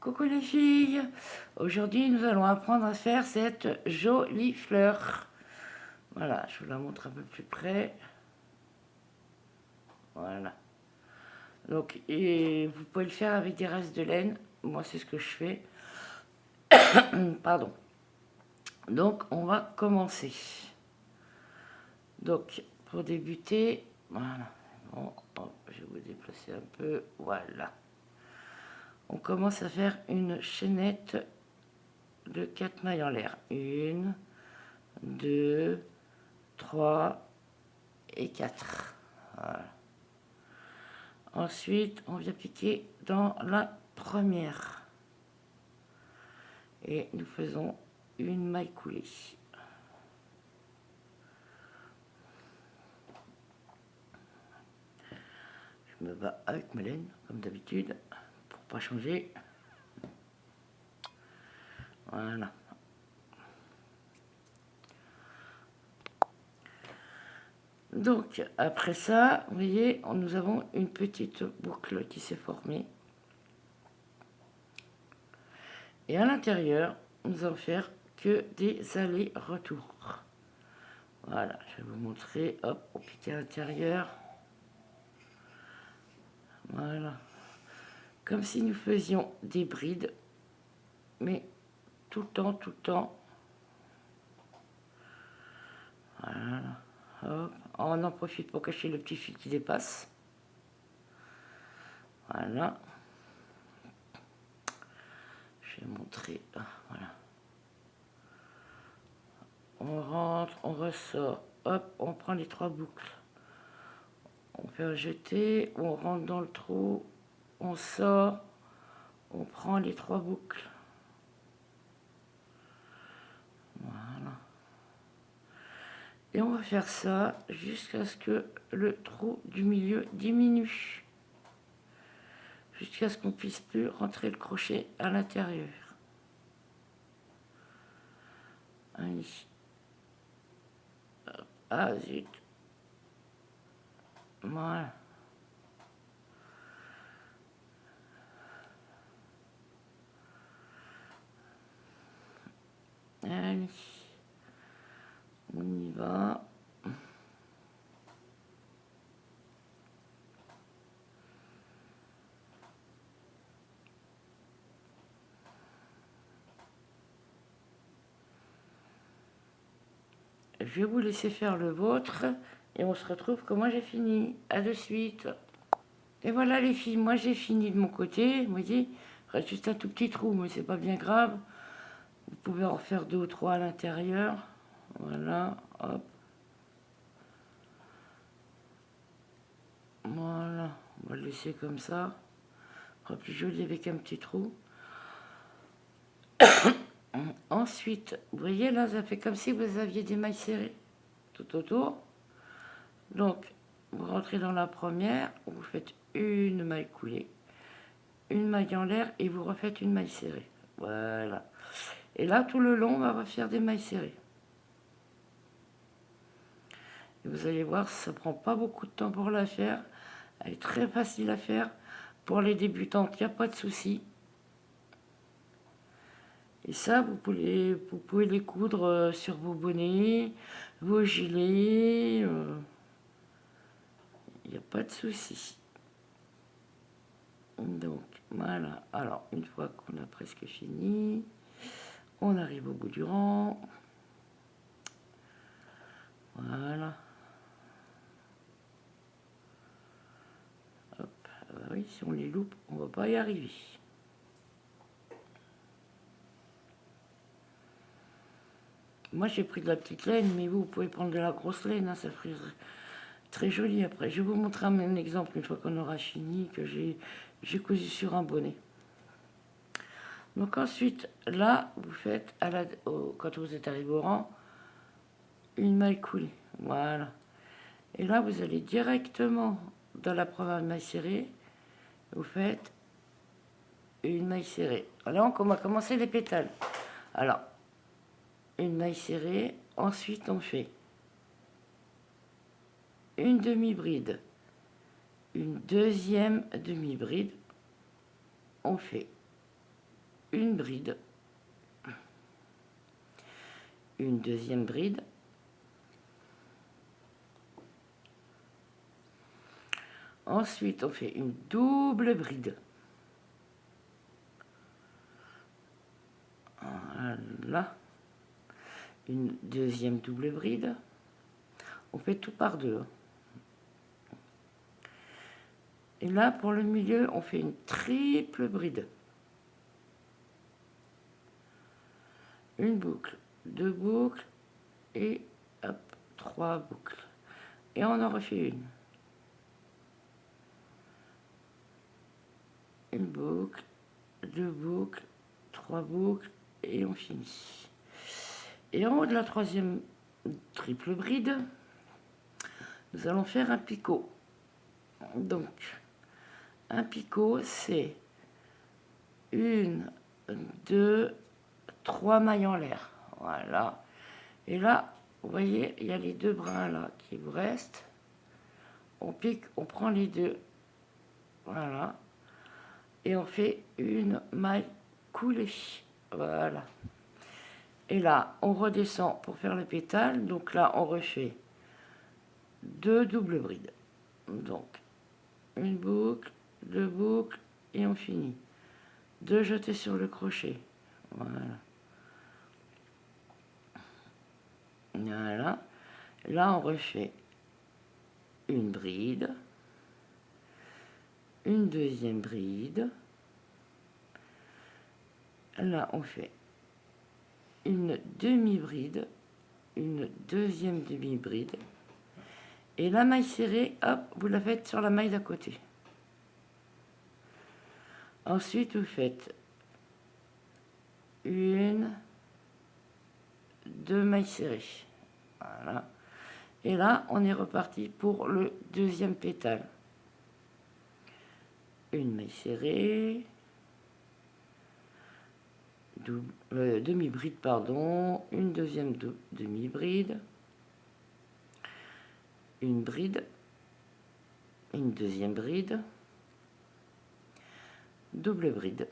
Coucou les filles, aujourd'hui nous allons apprendre à faire cette jolie fleur. Voilà, je vous la montre un peu plus près. Voilà. Donc, et vous pouvez le faire avec des restes de laine. Moi, c'est ce que je fais. Pardon. Donc, on va commencer. Donc, pour débuter, voilà. Bon, hop, je vais vous déplacer un peu. Voilà. On commence à faire une chaînette de 4 mailles en l'air. 1, 2, 3 et 4. Voilà. Ensuite, on vient piquer dans la première. Et nous faisons une maille coulée. Je me bats avec ma laine, comme d'habitude, pour pas changer. Voilà. Donc, après ça, vous voyez, nous avons une petite boucle qui s'est formée. Et à l'intérieur, nous allons faire que des allers-retours. Voilà, je vais vous montrer. Hop, on pique à l'intérieur. Voilà. Comme si nous faisions des brides, mais tout le temps, tout le temps. Voilà. Hop. On en profite pour cacher le petit fil qui dépasse. Voilà. Je vais montrer. Voilà. On rentre, on ressort. Hop, on prend les 3 boucles. On fait un jeté, on rentre dans le trou, on sort, on prend les 3 boucles. Voilà. Et on va faire ça jusqu'à ce que le trou du milieu diminue. Jusqu'à ce qu'on puisse plus rentrer le crochet à l'intérieur. Allez. Ah zut. Voilà. Allez. On y va. Je vais vous laisser faire le vôtre et on se retrouve quand moi j'ai fini. À de suite. Et voilà les filles, moi j'ai fini de mon côté. Vous voyez, il reste juste un tout petit trou, mais c'est pas bien grave. Vous pouvez en faire 2 ou 3 à l'intérieur. Voilà, hop. Voilà, on va le laisser comme ça. Ce sera plus joli avec un petit trou. Ensuite, vous voyez là, ça fait comme si vous aviez des mailles serrées tout autour. Donc, vous rentrez dans la première, vous faites une maille coulée, une maille en l'air et vous refaites une maille serrée. Voilà. Et là, tout le long, on va refaire des mailles serrées. Et vous allez voir, ça prend pas beaucoup de temps pour la faire. Elle est très facile à faire. Pour les débutantes, il n'y a pas de souci. Et ça, vous pouvez les coudre sur vos bonnets, vos gilets. Il n'y a pas de souci. Donc, voilà. Alors, une fois qu'on a presque fini, on arrive au bout du rang. Voilà. Hop. Ah bah oui, si on les loupe, on va pas y arriver. Moi, j'ai pris de la petite laine, mais vous pouvez prendre de la grosse laine, hein, ça ferait très joli après. Je vais vous montrer un exemple une fois qu'on aura fini, que j'ai cousu sur un bonnet. Donc ensuite, là, vous faites, quand vous êtes arrivé au rang, une maille coulée. Voilà. Et là, vous allez directement dans la première maille serrée, vous faites une maille serrée. Alors, on va commencer les pétales. Alors, une maille serrée, ensuite on fait une demi-bride, une deuxième demi-bride, on fait une bride, une deuxième bride, ensuite on fait une double bride, voilà, une deuxième double bride, on fait tout par deux. Et là, pour le milieu, on fait une triple bride. Une boucle, deux boucles et hop, trois boucles. Et on en refait une. Une boucle, deux boucles, trois boucles et on finit. Et en haut de la troisième triple bride, nous allons faire un picot. Donc, un picot, c'est une, deux, trois mailles en l'air. Voilà. Et là, vous voyez, il y a les deux brins là qui vous restent. On pique, on prend les deux. Voilà. Et on fait une maille coulée. Voilà. Et là, on redescend pour faire le pétale. Donc là, on refait deux doubles brides. Donc, une boucle, deux boucles, et on finit. Deux jetés sur le crochet. Voilà. Voilà. Là, on refait une bride, une deuxième bride. Là, on fait une demi-bride, une deuxième demi-bride. Et la maille serrée, hop, vous la faites sur la maille d'à côté. Ensuite, vous faites une, deux mailles serrées. Voilà. Et là, on est reparti pour le deuxième pétale. Une maille serrée, demi-bride, pardon, une deuxième demi-bride, une bride, une deuxième bride, double bride.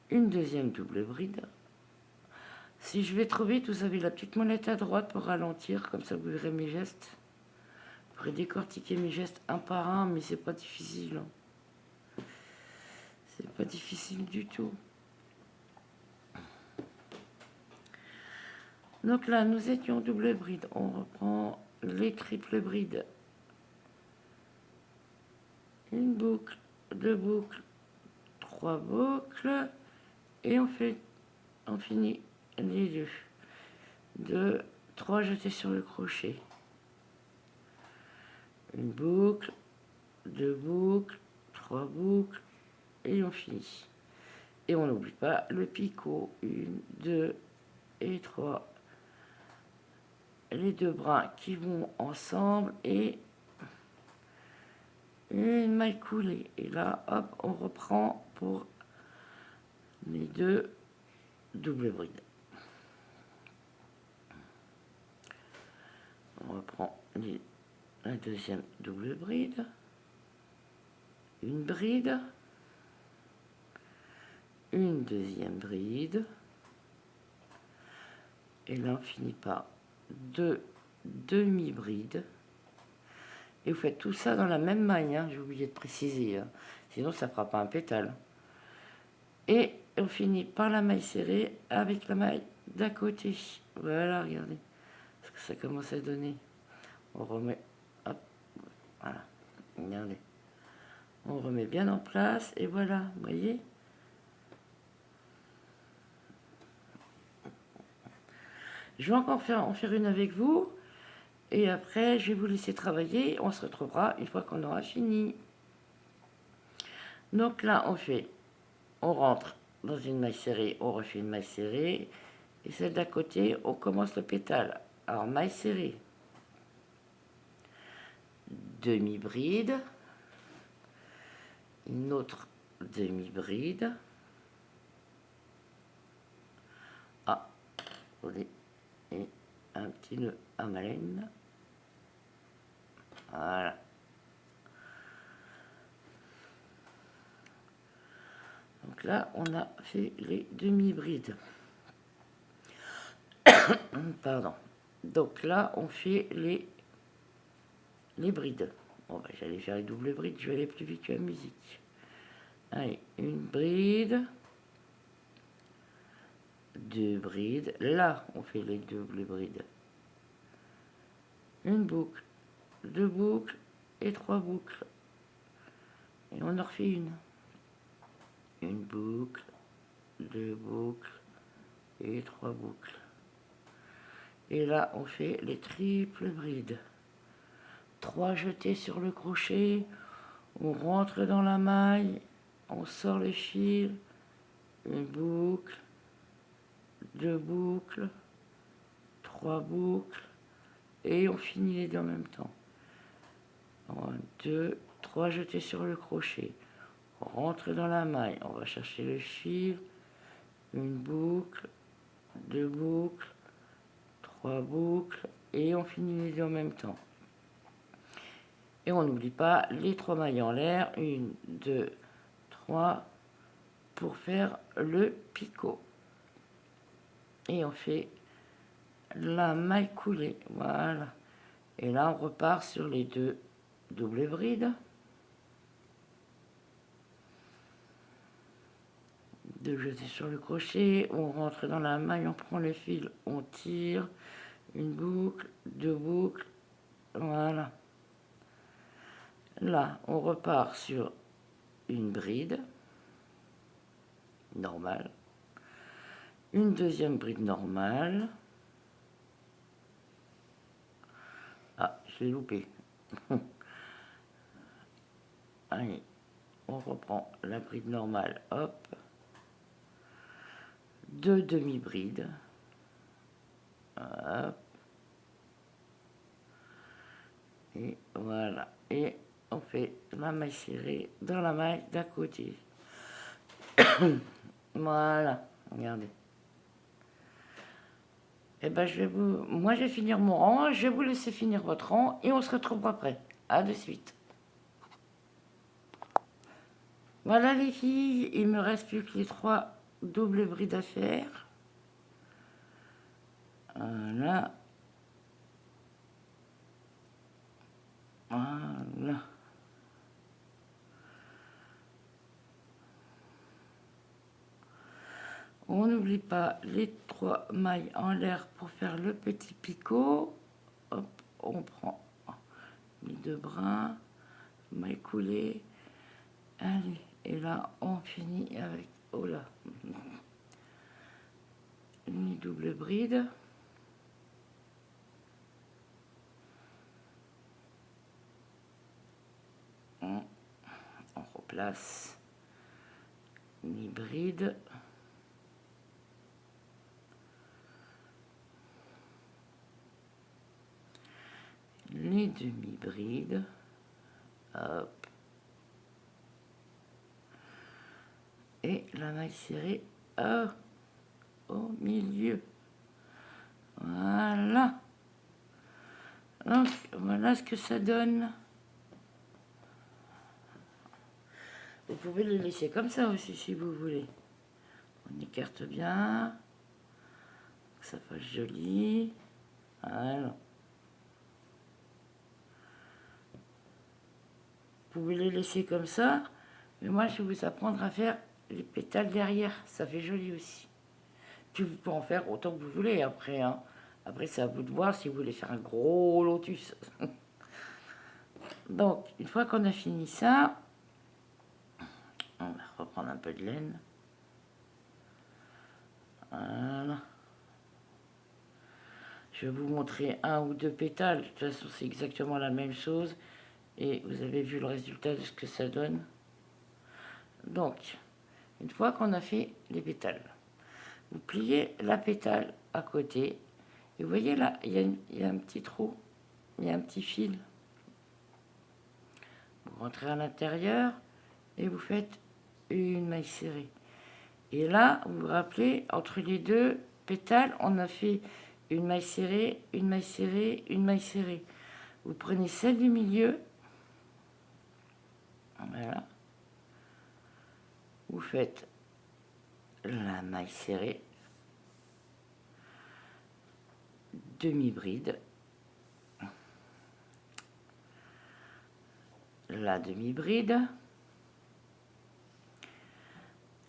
Une deuxième double bride. Si je vais trop vite, vous avez la petite molette à droite pour ralentir, comme ça vous verrez mes gestes. Vous pourrez décortiquer mes gestes un par un, mais c'est pas difficile. C'est pas difficile du tout. Donc là, nous étions double bride. On reprend les triples brides. Une boucle, deux boucles, trois boucles. Et on finit les deux. Deux, trois jetés sur le crochet. Une boucle, deux boucles, trois boucles. Et on finit. Et on n'oublie pas le picot. Une, deux et trois. Les deux brins qui vont ensemble et une maille coulée. Et là, hop, on reprend pour les deux doubles brides. On reprend la deuxième double bride. Une bride. Une deuxième bride. Et là, on finit par deux demi-brides. Et vous faites tout ça dans la même maille, hein, j'ai oublié de préciser, hein. Sinon ça ne fera pas un pétale. Et on finit par la maille serrée avec la maille d'à côté. Voilà, regardez ce que ça commence à donner. On remet, hop, voilà, regardez. On remet bien en place et voilà, vous voyez. Je vais encore en faire une avec vous. Et après, je vais vous laisser travailler. On se retrouvera une fois qu'on aura fini. Donc là, on rentre dans une maille serrée, on refait une maille serrée. Et celle d'à côté, on commence le pétale. Alors, maille serrée. Demi-bride. Une autre demi-bride. Ah, et un petit nœud à malène. Voilà. là, on a fait les demi-brides. Pardon. Donc là, on fait les brides. Bon, bah, j'allais faire les doubles brides, je vais aller plus vite que la musique. Allez, une bride, deux brides. Là, on fait les doubles brides. Une boucle, deux boucles et trois boucles. Et on en refait une. Une boucle, deux boucles et trois boucles. Et là, on fait les triples brides. 3 jetés sur le crochet, on rentre dans la maille, on sort le fil, une boucle, deux boucles, trois boucles, et on finit les deux en même temps. 1, 2, 3 jetés sur le crochet, on rentre dans la maille, on va chercher le fil, une boucle, deux boucles, trois boucles, et on finit les deux en même temps. Et on n'oublie pas les 3 mailles en l'air, 1, 2, 3, pour faire le picot. Et on fait la maille coulée, voilà. Et là, on repart sur les 2 doubles brides. 2 jetés sur le crochet, on rentre dans la maille, on prend le fil, on tire, une boucle, deux boucles, voilà. Là, on repart sur une bride normale, une deuxième bride normale. Ah, je l'ai loupé. Allez, on reprend la bride normale, hop. 2 demi-brides. Hop. Et voilà. Et on fait la maille serrée dans la maille d'à côté. Voilà, regardez. Et ben moi je vais finir mon rang, je vais vous laisser finir votre rang et on se retrouvera après. À de suite. Voilà les filles, il me reste plus que les 3 doubles brides à faire. Voilà. Voilà. On n'oublie pas les 3 mailles en l'air pour faire le petit picot. Hop, on prend les 2 brins, maille coulée. Allez, et là on finit avec, oh là, une double bride. On replace une bride. Les demi-brides, hop, et la maille serrée au milieu. Voilà. Donc voilà ce que ça donne. Vous pouvez le laisser comme ça aussi si vous voulez. On écarte bien, que ça fasse joli. Voilà. Vous pouvez les laisser comme ça, mais moi je vais vous apprendre à faire les pétales derrière, ça fait joli aussi. Puis vous pouvez en faire autant que vous voulez après, hein. Après c'est à vous de voir si vous voulez faire un gros lotus. Donc une fois qu'on a fini ça, on va reprendre un peu de laine. Voilà. Je vais vous montrer 1 ou 2 pétales, de toute façon c'est exactement la même chose. Et vous avez vu le résultat de ce que ça donne. Donc, une fois qu'on a fait les pétales, vous pliez la pétale à côté. Et vous voyez là, il y a un petit trou, il y a un petit fil. Vous rentrez à l'intérieur et vous faites une maille serrée. Et là, vous vous rappelez, entre les 2 pétales, on a fait une maille serrée, une maille serrée, une maille serrée. Vous prenez celle du milieu. Voilà. Vous faites la maille serrée, demi-bride, la demi-bride,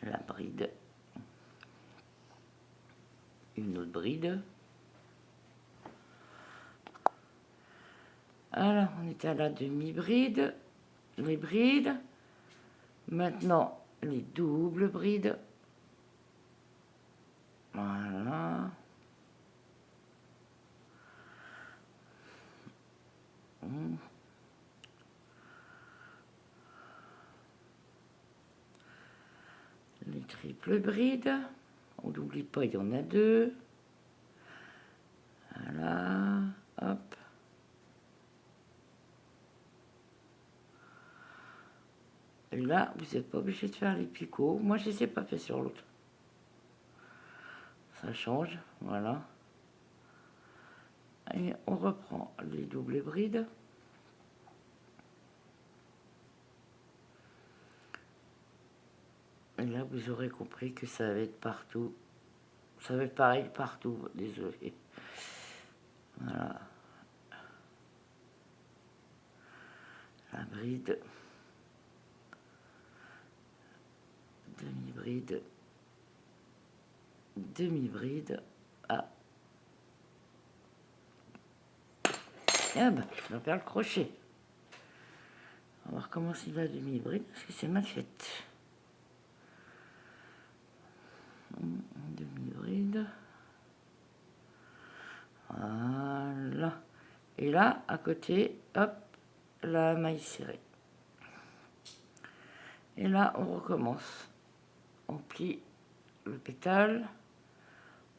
la bride, une autre bride. Alors, on était à la demi-bride, les brides. Maintenant, les doubles brides. Voilà. Les triples brides. On n'oublie pas, il y en a deux. Voilà. Hop. Et là, vous n'êtes pas obligé de faire les picots. Moi, je ne les ai pas fait sur l'autre. Ça change. Voilà. Et on reprend les doubles brides. Et là, vous aurez compris que ça va être partout. Ça va être pareil partout. Désolé. Voilà. La bride. Demi-bride. Demi-bride. Ah. Ah bah, je vais faire le crochet. On va recommencer la demi-bride parce que c'est mal fait. Demi-bride. Voilà. Et là, à côté, hop, la maille serrée. Et là, on recommence. On plie le pétale.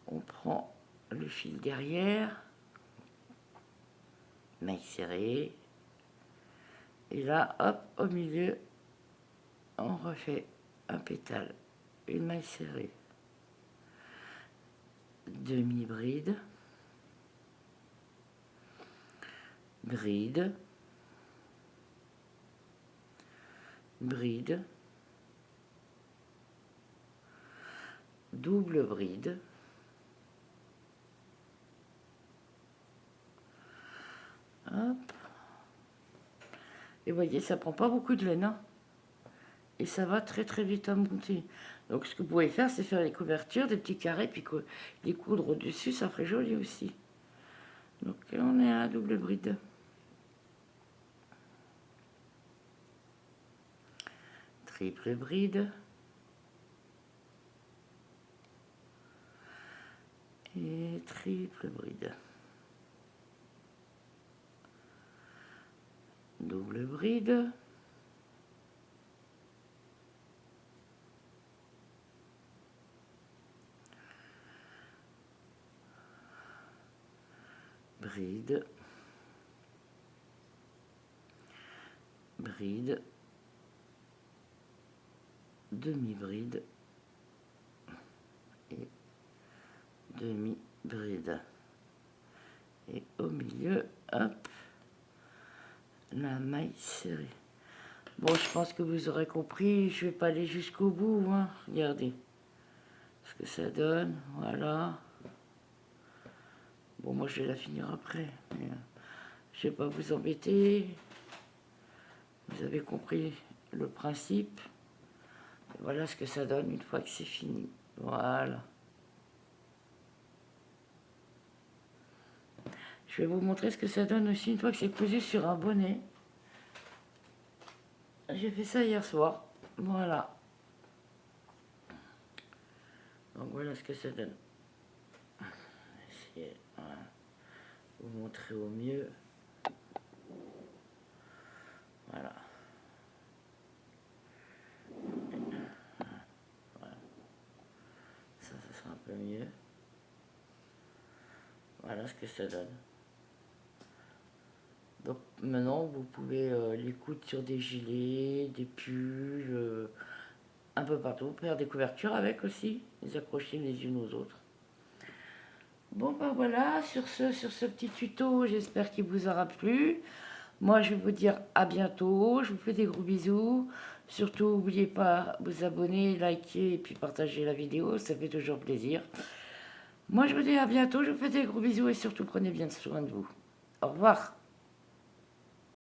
On prend le fil derrière. Maille serrée. Et là, hop, au milieu, on refait un pétale. Une maille serrée. Demi-bride. Bride. Bride. Double bride. Hop. Et vous voyez, ça prend pas beaucoup de laine, hein. Et ça va très très vite à monter. Donc ce que vous pouvez faire, c'est faire les couvertures, des petits carrés, puis les coudre au-dessus, ça ferait joli aussi. Donc on est à la double bride. Triple bride. Et triple bride. Double bride. Bride. Bride. Demi-bride. Et demi-bride. Et au milieu, hop, la maille serrée. Bon, je pense que vous aurez compris, je vais pas aller jusqu'au bout, hein. Regardez ce que ça donne, voilà. Bon, moi je vais la finir après, mais je vais pas vous embêter. Vous avez compris le principe. Et voilà ce que ça donne une fois que c'est fini, voilà. Je vais vous montrer ce que ça donne aussi une fois que c'est cousu sur un bonnet. J'ai fait ça hier soir, voilà. Donc voilà ce que ça donne. Je vais essayer de vous montrer au mieux. Voilà. Voilà. Ça sera un peu mieux. Voilà ce que ça donne. Donc maintenant, vous pouvez les coudre sur des gilets, des pulls, un peu partout, faire des couvertures avec aussi, les accrocher les unes aux autres. Bon ben voilà, sur ce petit tuto, j'espère qu'il vous aura plu. Moi, je vais vous dire à bientôt. Je vous fais des gros bisous. Surtout, n'oubliez pas de vous abonner, liker et puis partager la vidéo. Ça fait toujours plaisir. Moi, je vous dis à bientôt. Je vous fais des gros bisous et surtout, prenez bien soin de vous. Au revoir.